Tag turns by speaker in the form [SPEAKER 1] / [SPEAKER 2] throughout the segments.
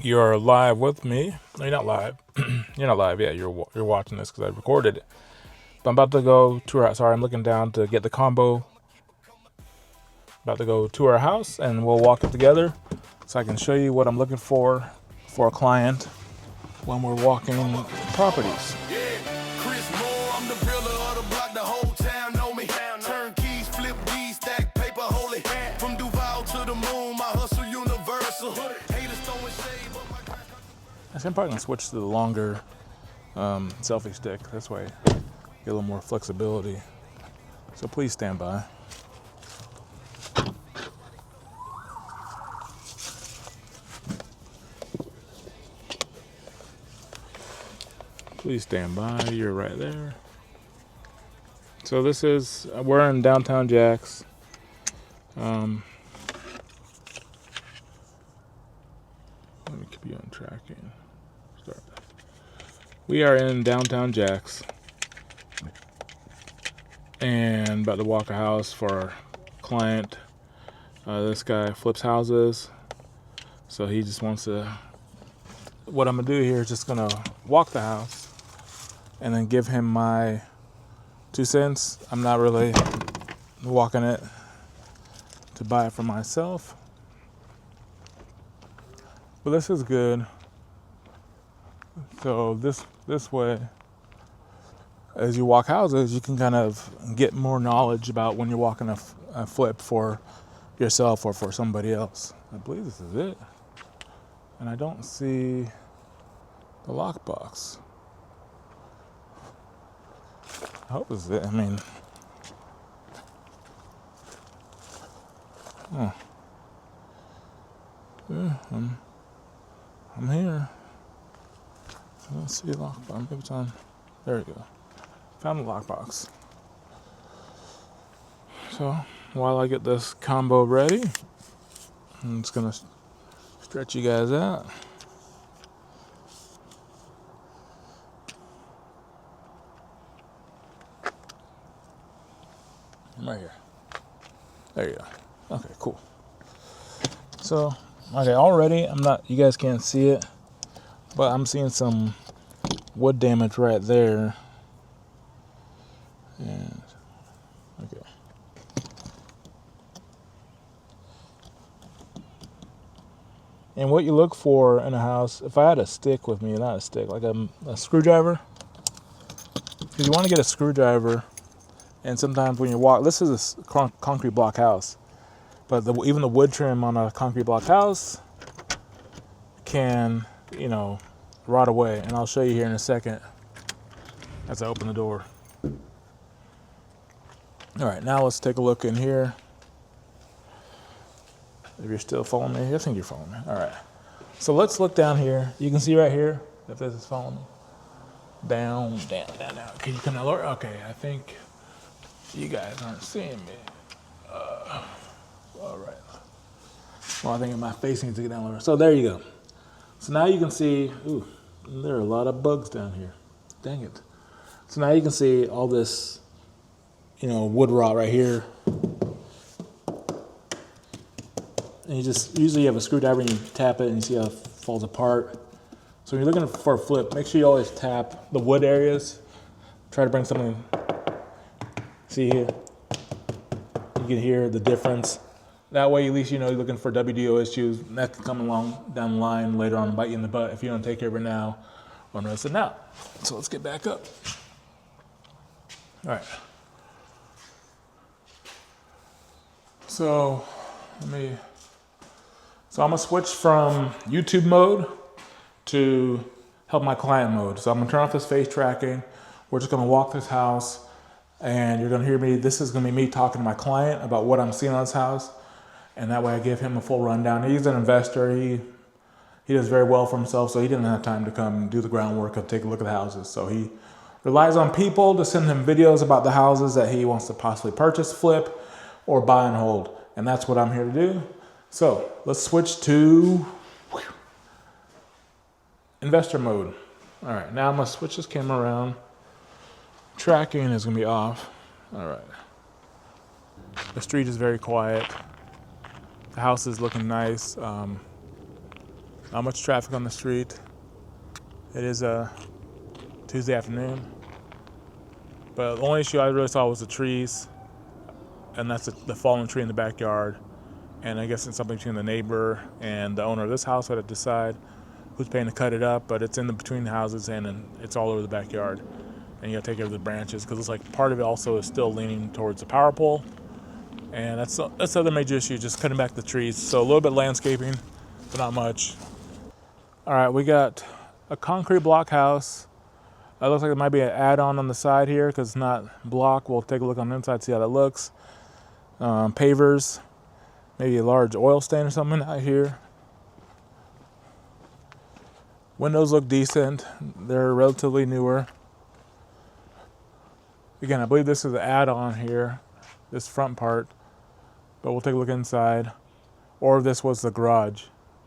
[SPEAKER 1] You're live with me. No, you're not live. You're not live. Yeah, you're watching this because I recorded it. But I'm about to go to our. Sorry, I'm looking down to get the combo. About to go to our house and we'll walk it together, so I can show you what I'm looking for a client when we're walking properties. I'm probably gonna switch to the longer selfie stick. That's why you get a little more flexibility. So please stand by. Please stand by. You're right there. So this is, we're in downtown Jax. Let me keep you on tracking. Start. We are in downtown Jax and about to walk a house for our client. This guy flips houses, so he just wants to. What I'm gonna do here is just gonna walk the house and then give him my 2 cents. I'm not really walking it to buy it for myself, but this is good. So this way, as you walk houses, you can kind of get more knowledge about when you're walking a flip for yourself or for somebody else. I believe this is it, and I don't see the lockbox. I hope this is it. I mean, yeah, I'm here. I don't see a lockbox. Maybe it's on. There we go. Found the lockbox. So while I get this combo ready, I'm just gonna stretch you guys out. I'm right here. There you go. Okay, cool. So, okay, already you guys can't see it, but I'm seeing some wood damage right there. And, okay. And what you look for in a house, if I had a stick with me, not a stick, like a screwdriver, because you want to get a screwdriver, and sometimes when you walk, this is a concrete block house, but even the wood trim on a concrete block house can, rot away, and I'll show you here in a second as I open the door. All right, now let's take a look in here. If you're still following me, I think you're following me. All right, so let's look down here. You can see right here, if this is following me. Down. Can you come down lower? Okay, I think you guys aren't seeing me. All right. Well, I think my face needs to get down lower. So there you go. So now you can see, there are a lot of bugs down here. Dang it. So now you can see all this, wood rot right here. And usually you have a screwdriver and you tap it and you see how it falls apart. So when you're looking for a flip, make sure you always tap the wood areas. Try to bring something, see here? You can hear the difference. That way, at least you're looking for WDO issues. And that can come along down the line later on and bite you in the butt if you don't take care of it now or notice it now. So let's get back up. All right. So I'm gonna switch from YouTube mode to help my client mode. So I'm gonna turn off this face tracking. We're just gonna walk this house, and you're gonna hear me. This is gonna be me talking to my client about what I'm seeing on this house. And that way I give him a full rundown. He's an investor. He does very well for himself, so he didn't have time to come and do the groundwork and take a look at the houses. So he relies on people to send him videos about the houses that he wants to possibly purchase, flip, or buy and hold. And that's what I'm here to do. So let's switch to investor mode. All right, now I'm gonna switch this camera around. Tracking is gonna be off. All right. The street is very quiet. The house is looking nice. Not much traffic on the street. It is a Tuesday afternoon. But the only issue I really saw was the trees, and that's the fallen tree in the backyard. And I guess it's something between the neighbor and the owner of this house who had to decide who's paying to cut it up, but it's in the between the houses and it's all over the backyard. And you gotta take care of the branches because it's like part of it also is still leaning towards the power pole. And that's the other major issue, just cutting back the trees. So a little bit landscaping, but not much. All right, we got a concrete block house. It looks like it might be an add-on on the side here because it's not block. We'll take a look on the inside, see how that looks. Pavers, maybe a large oil stain or something out here. Windows look decent. They're relatively newer. Again, I believe this is an add-on here, this front part, but we'll take a look inside. Or if this was the garage.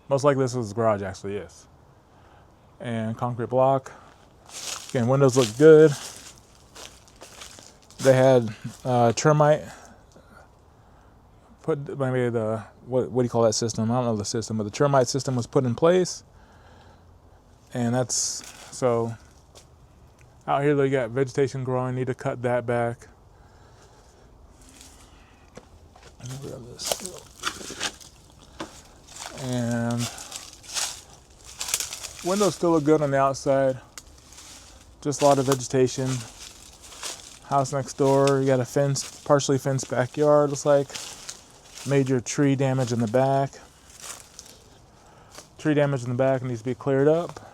[SPEAKER 1] Most likely this was the garage, actually, yes. And concrete block. Again, windows look good. They had termite put, maybe the, what do you call that system? I don't know the system, but the termite system was put in place. And that's, so out here they got vegetation growing, need to cut that back. And windows still look good on the outside. Just a lot of vegetation. House next door, you got a fenced, partially fenced backyard, looks like. Major tree damage in the back. Tree damage in the back needs to be cleared up.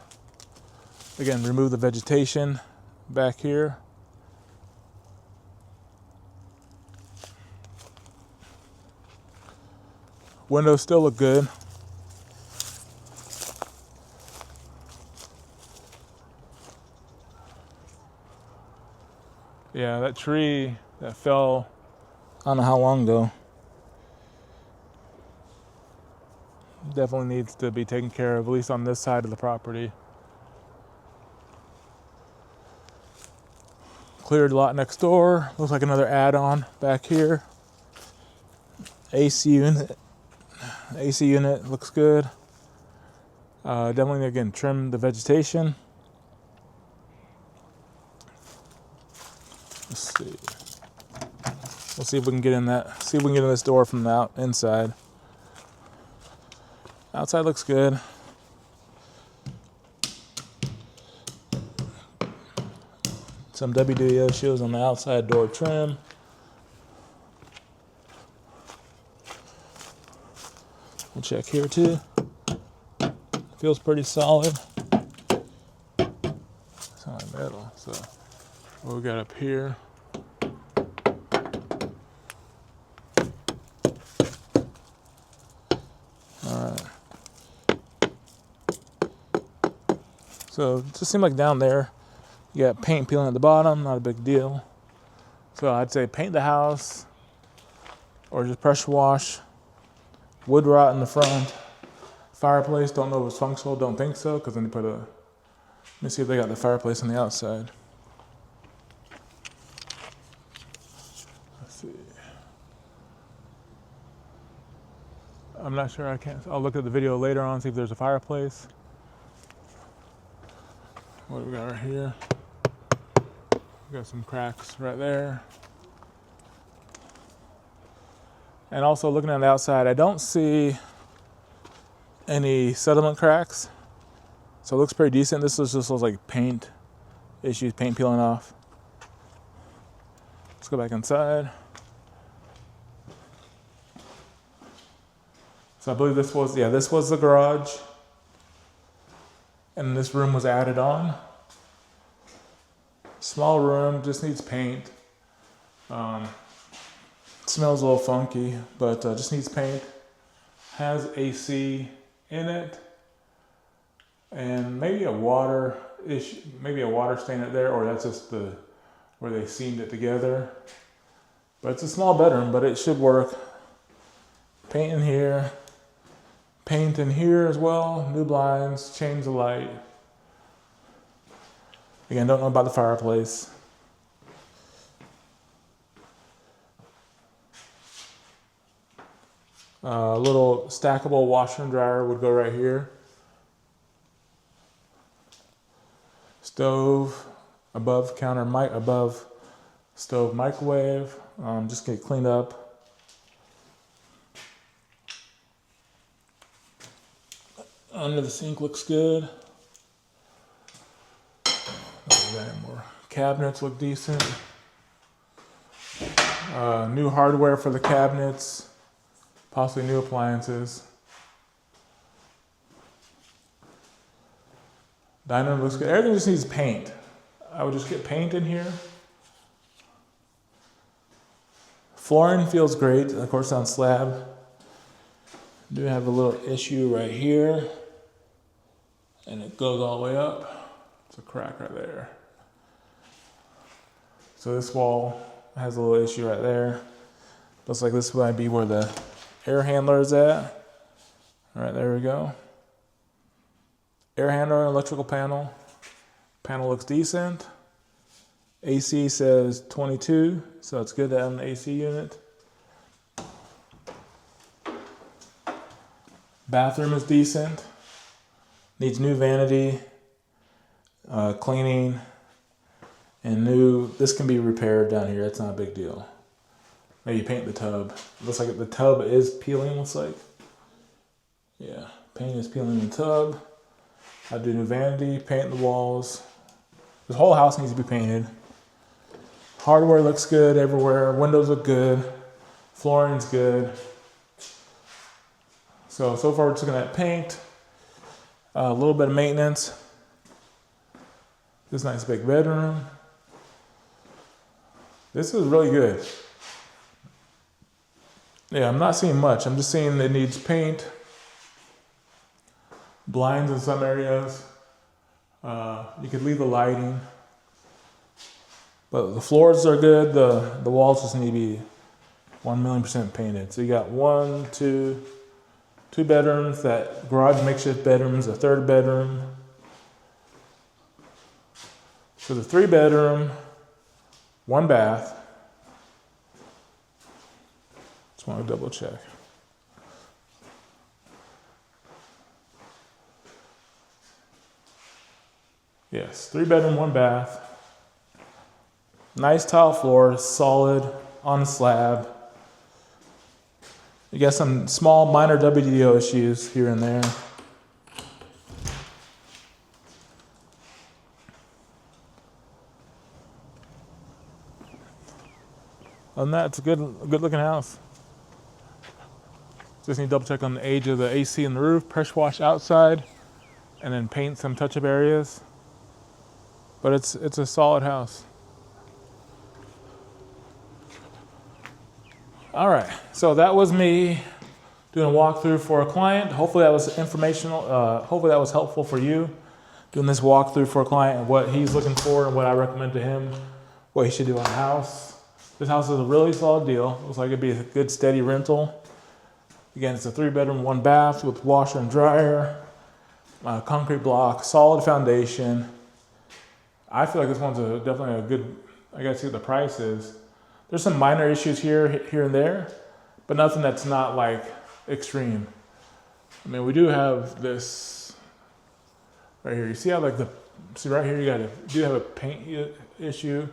[SPEAKER 1] Again, remove the vegetation back here. Windows still look good. Yeah, that tree that fell, I don't know how long ago, definitely needs to be taken care of, at least on this side of the property. Cleared lot next door. Looks like another add-on back here. AC unit. AC unit looks good. Definitely, again, trim the vegetation. Let's see. We'll see if we can get in that. See if we can get in this door from the inside. Outside looks good. Some WDO shows on the outside door trim. We'll check here too. Feels pretty solid. It's not metal, so what we got up here. Alright. So it just seemed like down there you got paint peeling at the bottom, not a big deal. So I'd say paint the house or just pressure wash. Wood rot in the front. Fireplace, don't know if it's functional, don't think so, because then they put a, let me see if they got the fireplace on the outside. Let's see. I'm not sure, I'll look at the video later on, see if there's a fireplace. What do we got right here? We got some cracks right there. And also looking on the outside, I don't see any settlement cracks. So it looks pretty decent. This just looks like paint issues, paint peeling off. Let's go back inside. So I believe this was the garage. And this room was added on. Small room, just needs paint. Smells a little funky, but just needs paint. Has AC in it, and maybe a water issue, maybe a water stain up there, or that's just where they seamed it together. But it's a small bedroom, but it should work. Paint in here, paint in here as well. New blinds, change the light. Again, don't know about the fireplace. A little stackable washer and dryer would go right here. stove, above stove microwave. Just get cleaned up. Under the sink looks good. More cabinets look decent. New hardware for the cabinets, possibly new appliances. Diner looks good. Everything just needs paint. I would just get paint in here. Flooring feels great, of course, on slab. Do have a little issue right here, and it goes all the way up. It's a crack right there. So this wall has a little issue right there. Looks like this might be where the air handler is at. All right, there we go. Air handler, electrical panel. Panel looks decent. AC says 22, so it's good to have an AC unit. Bathroom is decent. Needs new vanity, cleaning, and new. This can be repaired down here. That's not a big deal. Maybe paint the tub. Looks like the tub is peeling. Looks like. Yeah, paint is peeling the tub. I do new vanity, paint the walls. This whole house needs to be painted. Hardware looks good everywhere. Windows look good. Flooring's good. So far we're just looking at paint. A little bit of maintenance. This nice big bedroom. This is really good. Yeah, I'm not seeing much. I'm just seeing it needs paint. Blinds in some areas. You could leave the lighting. But the floors are good. The walls just need to be 1,000,000% painted. So you got two bedrooms, that garage makeshift bedrooms, a third bedroom. So the 3-bedroom, 1 bath. Just want to double check. Yes, 3-bedroom, 1 bath. Nice tile floor, solid, on slab. You got some small minor WDO issues here and there. Other than that, it's a good looking house. Just need to double check on the age of the AC in the roof, pressure wash outside, and then paint some touch-up areas. But it's a solid house. All right, so that was me doing a walkthrough for a client. Hopefully that was informational. Hopefully that was helpful for you. Doing this walkthrough for a client and what he's looking for and what I recommend to him, what he should do on the house. This house is a really solid deal. Looks like it'd be a good steady rental. Again, it's a 3-bedroom, 1 bath with washer and dryer, concrete block, solid foundation. I feel like this one's definitely a good. I gotta see what the price is. There's some minor issues here and there, but nothing that's not like extreme. I mean, we do have this right here. You see how see right here you do have a paint issue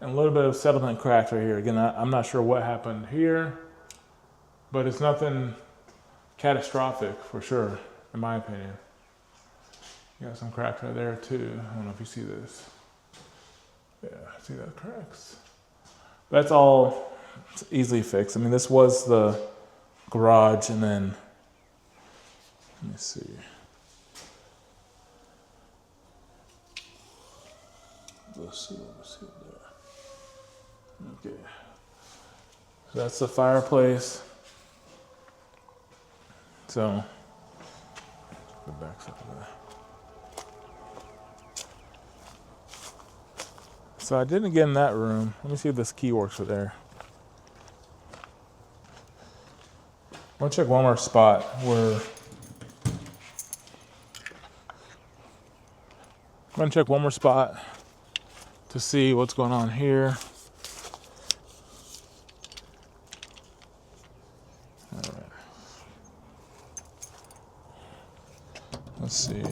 [SPEAKER 1] and a little bit of settlement cracks right here. Again, I'm not sure what happened here, but it's nothing catastrophic for sure, in my opinion. You got some cracks right there too. I don't know if you see this. Yeah, see that cracks. That's all easily fixed. I mean, this was the garage, and then let me see. Let's see there. Okay. So that's the fireplace. So the back side of that. So I didn't get in that room. Let me see if this key works for there. I want to check one more spot where. I'm going to check one more spot to see what's going on here. All right. Let's see.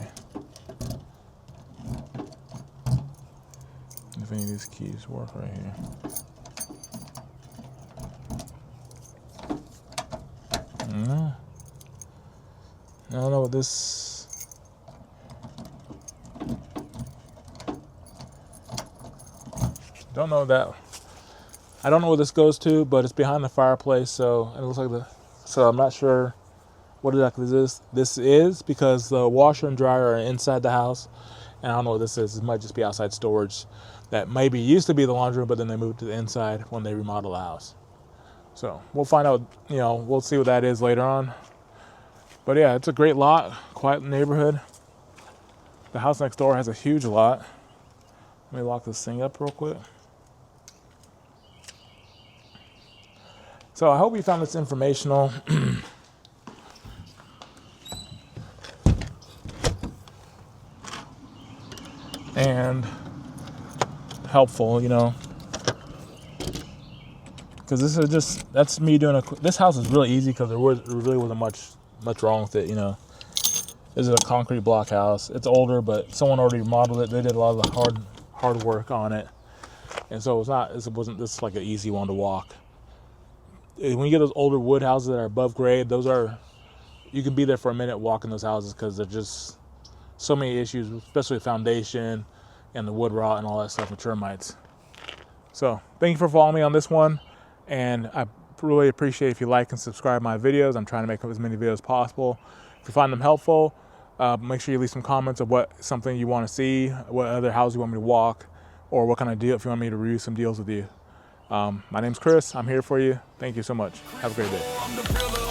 [SPEAKER 1] if any of these keys work right here. No. I don't know what this. Don't know that. I don't know what this goes to, but it's behind the fireplace, so it looks like the. So I'm not sure what exactly this is because the washer and dryer are inside the house, and I don't know what this is. It might just be outside storage that maybe used to be the laundry room, but then they moved to the inside when they remodeled the house. So we'll find out. We'll see what that is later on. But yeah, it's a great lot, quiet neighborhood. The house next door has a huge lot. Let me lock this thing up real quick. So I hope you found this informational. And helpful, because this is that's me doing this house is really easy because there really wasn't much wrong with it, This is a concrete block house. It's older, but someone already remodeled it. They did a lot of the hard work on it, and so it wasn't this like an easy one to walk. When you get those older wood houses that are above grade, you can be there for a minute walking those houses because they're just so many issues, especially the foundation and the wood rot and all that stuff with termites. So thank you for following me on this one, and I really appreciate if you like and subscribe my videos. I'm trying to make as many videos as possible. If you find them helpful, make sure you leave some comments of what something you want to see, what other houses you want me to walk, or what kind of deal if you want me to review some deals with you. My name's Chris. I'm here for you. Thank you so much. Have a great day.